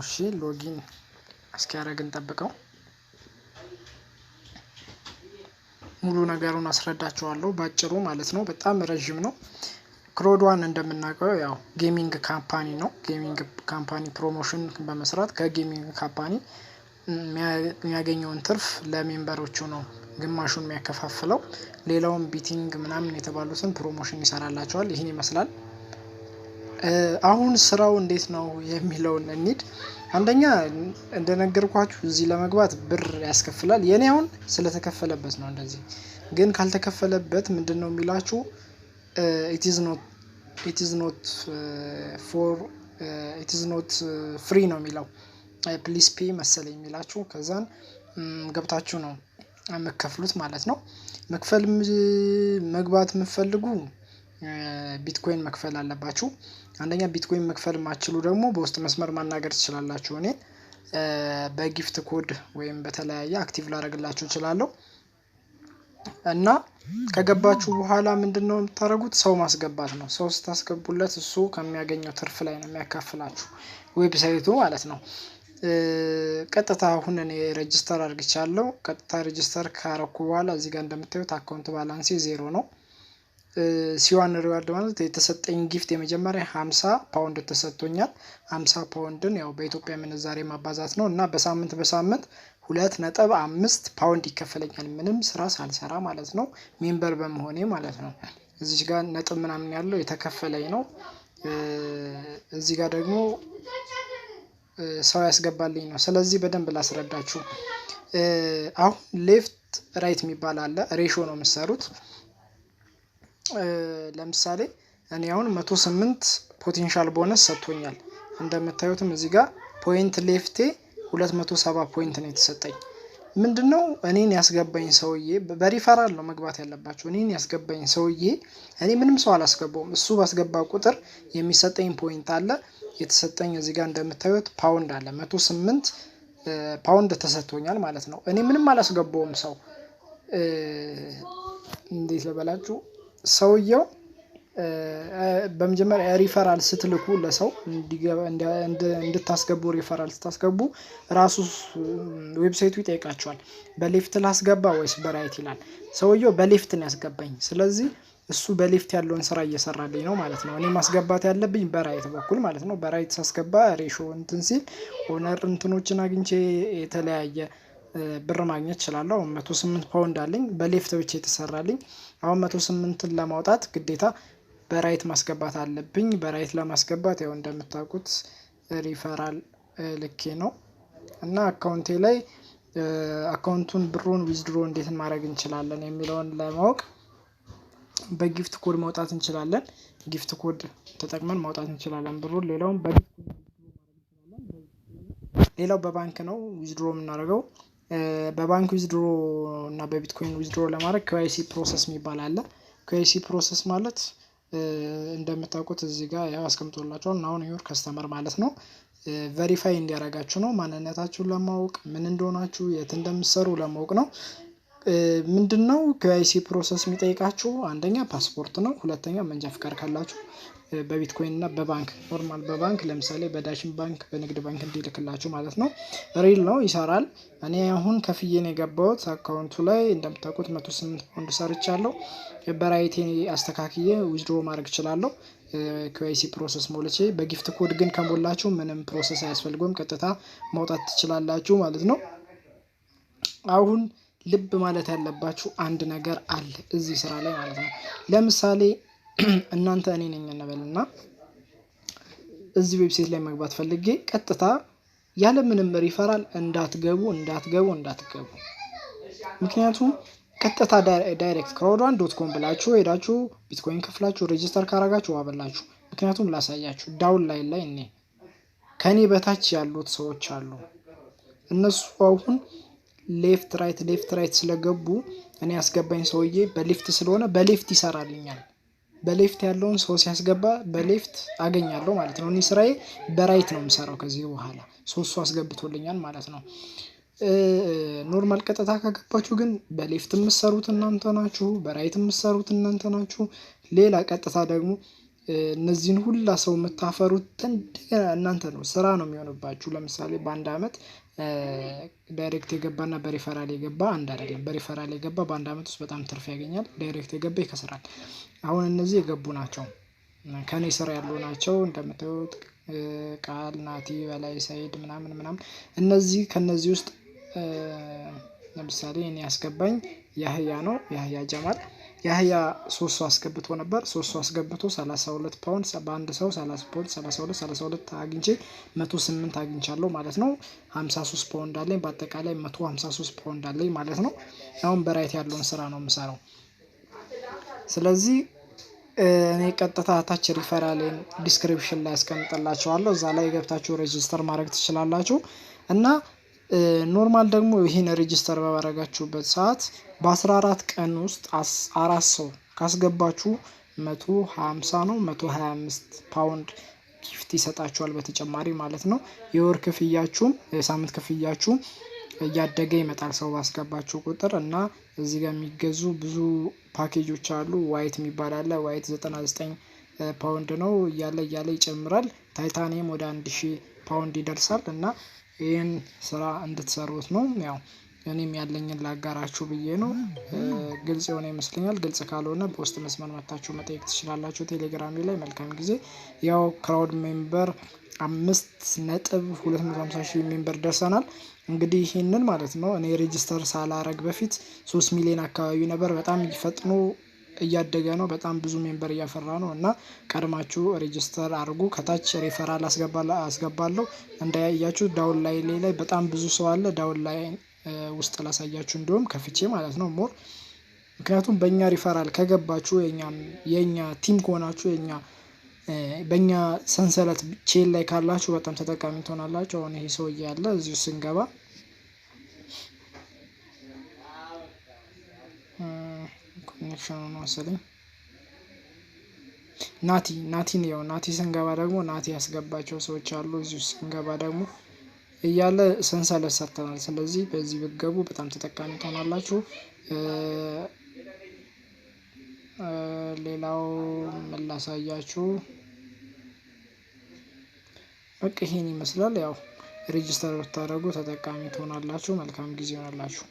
እሺ ሎጊን እስኪያደርግ እንጠብቀው። ሙሉ ነገሩን አስረዳችኋለሁ ባጭሩ ማለት ነው። በጣም ረጅም ነው። ክሮድዋን እንደምናውቀው ያው ጌሚንግ ካምፓኒ ነው። ጌሚንግ ካምፓኒ ፕሮሞሽን በመስራት ከጌሚንግ ካምፓኒ የሚያገኘውን ትርፍ ለሜምበሮቹ ነው ግማሹን የሚያከፋፍለው። ሌላውን ቢቲንግ ምናምን የተባሉትን ፕሮሞሽን ይሰራላቸዋል። ይህን ይመስላል። አሁን ስራው እንዴት ነው የሚለውን እንሂድ። አንደኛ እንደነገርኳችሁ እዚህ ለመግባት ብር ያስከፍላል። የኔ አሁን ስለተከፈለበት ነው እንደዚህ። ግን ካልተከፈለበት ምንድነው የሚላችሁ it is not free ነው የሚለው። ፕሊስ ፔይ መሰለኝ የሚላችሁ። ከዛን ገብታችሁ ነው የምትከፍሉት ማለት ነው። መግባት የምትፈልጉ ቢትኮይን መክፈል አለባችሁ። አንደኛ ቢትኮይን መክፈል ማችሉ ደግሞ በውስጥ መስመር ማናገር ትችላላችሁ። እኔ በጊፍት ኮድ ወይም በተለያየ አክቲቭ ላደርግላችሁ እችላለሁ። እና ከገባችሁ በኋላ ምንድነው የምታደርጉት? ሰው ማስገባት ነው። ሰው ስታስገቡለት እሱ ከሚያገኘው ትርፍ ላይ ነው የሚያካፍላችሁ ዌብሳይቱ ማለት ነው። ቀጥታ አሁን እኔ ሬጂስተር አድርግቻለሁ። ቀጥታ ሬጂስተር ካረኩ በኋላ እዚህ ጋር እንደምታዩት አካውንት ባላንስ 0 ነው። ሲዋን ሪዋርድ ማለት የተሰጠኝ ጊፍት የመጀመሪያ 50 ፓውንድ ተሰጥቶኛል። 50 ፓውንድን ያው በኢትዮጵያ ምንዛሬ ማባዛት ነው እና በሳምንት 2.5 ፓውንድ ይከፈለኛል ምንም ስራ ሳልሰራ ማለት ነው። ሜምበር በመሆኔ ማለት ነው። እዚህ ጋር ነጥብ ምናምን ያለው የተከፈለኝ ነው። እዚህ ጋር ደግሞ ሰው ያስገባልኝ ነው። ስለዚህ በደንብ ላስረዳችሁ። አሁን ሌፍት ራይት የሚባል አለ። ሬሾ ነው የምትሰሩት። ለምሳሌ እኔ አሁን 108 ፖቴንሻል ቦነስ ሰጥቶኛል። እንደምታዩትም እዚህ ጋር ፖይንት ሌፍቴ 270 ፖይንት ነው የተሰጠኝ። ምንድነው እኔን ያስገባኝ ሰውዬ በሪፈራል ነው መግባት ያለባችሁ። እኔን ያስገባኝ ሰውዬ እኔ ምንም ሰው አላስገባውም። እሱ ባስገባ ቁጥር የሚሰጠኝ ፖይንት አለ። የተሰጠኝ እዚህ ጋር እንደምታዩት ፓውንድ አለ። 108 ፓውንድ ተሰጥቶኛል ማለት ነው። እኔ ምንም አላስገባውም ሰው። እንዴት ልበላችሁ? ሰውየው በመጀመሪያ ሪፈራል ስትልኩ ለሰው እንድታስገቡ ሪፈራል ስታስገቡ ራሱ ዌብሳይቱ ይጠይቃችኋል። በሌፍት ላስገባ ወይስ በራይት ይላል። ሰውየው በሌፍት ነው ያስገባኝ። ስለዚህ እሱ በሌፍት ያለውን ስራ እየሰራልኝ ነው ማለት ነው። እኔ ማስገባት ያለብኝ በራይት በኩል ማለት ነው። በራይት ሳስገባ ሬሾ እንትን ሲል ኦነር እንትኖችን አግኝቼ የተለያየ ብር ማግኘት እችላለሁ። 108 ፓውንድ አለኝ በሌፍት ብቻ የተሰራልኝ። አሁን 108ን ለማውጣት ግዴታ በራይት ማስገባት አለብኝ። በራይት ለማስገባት ያው እንደምታውቁት ሪፈራል ልኬ ነው እና አካውንቴ ላይ አካውንቱን ብሩን ዊዝድሮ እንዴት ማድረግ እንችላለን የሚለውን ለማወቅ በጊፍት ኮድ ማውጣት እንችላለን። ጊፍት ኮድ ተጠቅመን ማውጣት እንችላለን ብሩን። ሌላው በባንክ ነው ዊዝድሮ የምናደርገው። በባንክ ዊዝድሮ እና በቢትኮይን ዊዝድሮ ለማድረግ KYC ፕሮሰስ የሚባል አለ። KYC ፕሮሰስ ማለት እንደምታውቁት እዚህ ጋር ያው አስቀምጦላችኋል። ናውን ዩር ከስተመር ማለት ነው። ቬሪፋይ እንዲያደርጋችሁ ነው። ማንነታችሁን ለማወቅ ምን እንደሆናችሁ የት እንደምትሰሩ ለማወቅ ነው። ምንድነው KYC ፕሮሰስ የሚጠይቃችሁ? አንደኛ ፓስፖርት ነው። ሁለተኛ መንጃ ፍቃድ ካላችሁ በቢትኮይን እና በባንክ ኖርማል በባንክ ለምሳሌ በዳሽን ባንክ በንግድ ባንክ እንዲልክላችሁ ማለት ነው። ሪል ነው፣ ይሰራል። እኔ አሁን ከፍዬ ነው የገባሁት አካውንቱ ላይ እንደምታውቁት 108 ፓውንድ ሰርቻለሁ። በራይቴ አስተካክዬ ዊዝድሮ ማድረግ እችላለሁ። KYC ፕሮሰስ ሞልቼ በጊፍት ኮድ ግን ከሞላችሁ ምንም ፕሮሰስ አያስፈልገውም፣ ቀጥታ ማውጣት ትችላላችሁ ማለት ነው። አሁን ልብ ማለት ያለባችሁ አንድ ነገር አለ እዚህ ስራ ላይ ማለት ነው። ለምሳሌ እናንተ እኔ ነኝ እንበልና እዚህ ዌብሳይት ላይ መግባት ፈልጌ ቀጥታ ያለ ምንም ሪፈራል እንዳትገቡ። ምክንያቱም ቀጥታ ዳይሬክት crowd1.com ብላችሁ ሄዳችሁ ቢትኮይን ከፍላችሁ ሬጂስተር ካረጋችሁ ዋበላችሁ። ምክንያቱም ላሳያችሁ ዳውን ላይ እኔ ከኔ በታች ያሉት ሰዎች አሉ። እነሱ አሁን ሌፍት ራይት ስለገቡ እኔ ያስገባኝ ሰውዬ በሌፍት ስለሆነ በሌፍት ይሰራልኛል። በሌፍት ያለውን ሰው ሲያስገባ በሌፍት አገኛለሁ ማለት ነው። እኔ ስራዬ በራይት ነው የምሰራው ከዚህ በኋላ ሶስቱ አስገብቶልኛል ማለት ነው። ኖርማል ቀጥታ ከገባችሁ ግን በሌፍት የምትሰሩት እናንተ ናችሁ፣ በራይት የምትሰሩት እናንተ ናችሁ። ሌላ ቀጥታ ደግሞ እነዚህን ሁላ ሰው የምታፈሩት እናንተ ነው። ስራ ነው የሚሆንባችሁ። ለምሳሌ በአንድ አመት ዳይሬክት የገባና በሪፈራል የገባ አንድ አይደለም። በሪፈራል የገባ በአንድ አመት ውስጥ በጣም ትርፍ ያገኛል። ዳይሬክት የገባ ይከስራል። አሁን እነዚህ የገቡ ናቸው፣ ከኔ ስራ ያሉ ናቸው። እንደምታዩት ቃል፣ ናቲ፣ በላይ፣ ሰይድ ምናምን እነዚህ ከነዚህ ውስጥ ለምሳሌ እኔ ያስገባኝ ያህያ ነው። ያህያ ጀማል ያህያ 3 ሰው አስገብቶ ነበር። 3 ሰው አስገብቶ 32 ፓውንድ በአንድ ሰው 30 ፓውንድ 32 አግኝቼ 108 አግኝቻለሁ ማለት ነው። 53 ፓውንድ አለኝ። በአጠቃላይ 153 ፓውንድ አለኝ ማለት ነው። አሁን በራይት ያለውን ስራ ነው የምሰራው። ስለዚህ እኔ ቀጥታ ታች ሪፈራልን ዲስክሪፕሽን ላይ አስቀምጥላችኋለሁ። እዛ ላይ ገብታችሁ ሬጂስተር ማድረግ ትችላላችሁ። እና ኖርማል ደግሞ ይሄን ሬጂስተር ባደረጋችሁበት ሰዓት በ14 ቀን ውስጥ 4 ሰው ካስገባችሁ 150 ነው 125 ፓውንድ ጊፍት ይሰጣችኋል በተጨማሪ ማለት ነው። የወር ክፍያችሁም የሳምንት ክፍያችሁም እያደገ ይመጣል ሰው ባስገባችሁ ቁጥር። እና እዚህ ጋር የሚገዙ ብዙ ፓኬጆች አሉ። ዋይት የሚባል አለ። ዋይት 99 ፓውንድ ነው እያለ ይጨምራል። ታይታኒየም ወደ 1000 ፓውንድ ይደርሳል። እና ይህን ስራ እንድትሰሩት ነው። ያው እኔም ያለኝን ላጋራችሁ ብዬ ነው። ግልጽ የሆነ ይመስለኛል። ግልጽ ካልሆነ በውስጥ መስመር መታችሁ መጠየቅ ትችላላችሁ ቴሌግራም ላይ። መልካም ጊዜ። ያው ክራውድ ሜምበር 5.250,000 ሜምበር ደርሰናል። እንግዲህ ይሄንን ማለት ነው እኔ ሬጂስተር ሳላረግ በፊት 3 ሚሊዮን አካባቢ ነበር። በጣም ፈጥኖ እያደገ ነው። በጣም ብዙ ሜምበር እያፈራ ነው። እና ቀድማችሁ ሬጂስተር አድርጉ። ከታች ሪፈራል አስገባለሁ እንዳያያችሁ። ዳውን ላይ በጣም ብዙ ሰው አለ። ዳውን ላይ ውስጥ ላሳያችሁ እንደውም ከፍቼ ማለት ነው ሞር። ምክንያቱም በእኛ ሪፈራል ከገባችሁ የኛ ቲም ከሆናችሁ በእኛ ሰንሰለት ቼን ላይ ካላችሁ በጣም ተጠቃሚ ትሆናላችሁ። አሁን ይሄ ሰውዬ ያለ እዚሁ ስንገባ ኮኔክሽኑ ነው መሰለኝ ናቲ ስንገባ ደግሞ ናቲ ያስገባቸው ሰዎች አሉ። እዚሁ ስንገባ ደግሞ እያለ ሰንሰለት ሰርተናል። ስለዚህ በዚህ ብትገቡ በጣም ተጠቃሚ ትሆናላችሁ። ሌላው ምን ላሳያችሁ፣ በቃ ይሄን ይመስላል። ያው ሬጂስተር ብታደርጉ ተጠቃሚ ትሆናላችሁ። መልካም ጊዜ ይሆናላችሁ።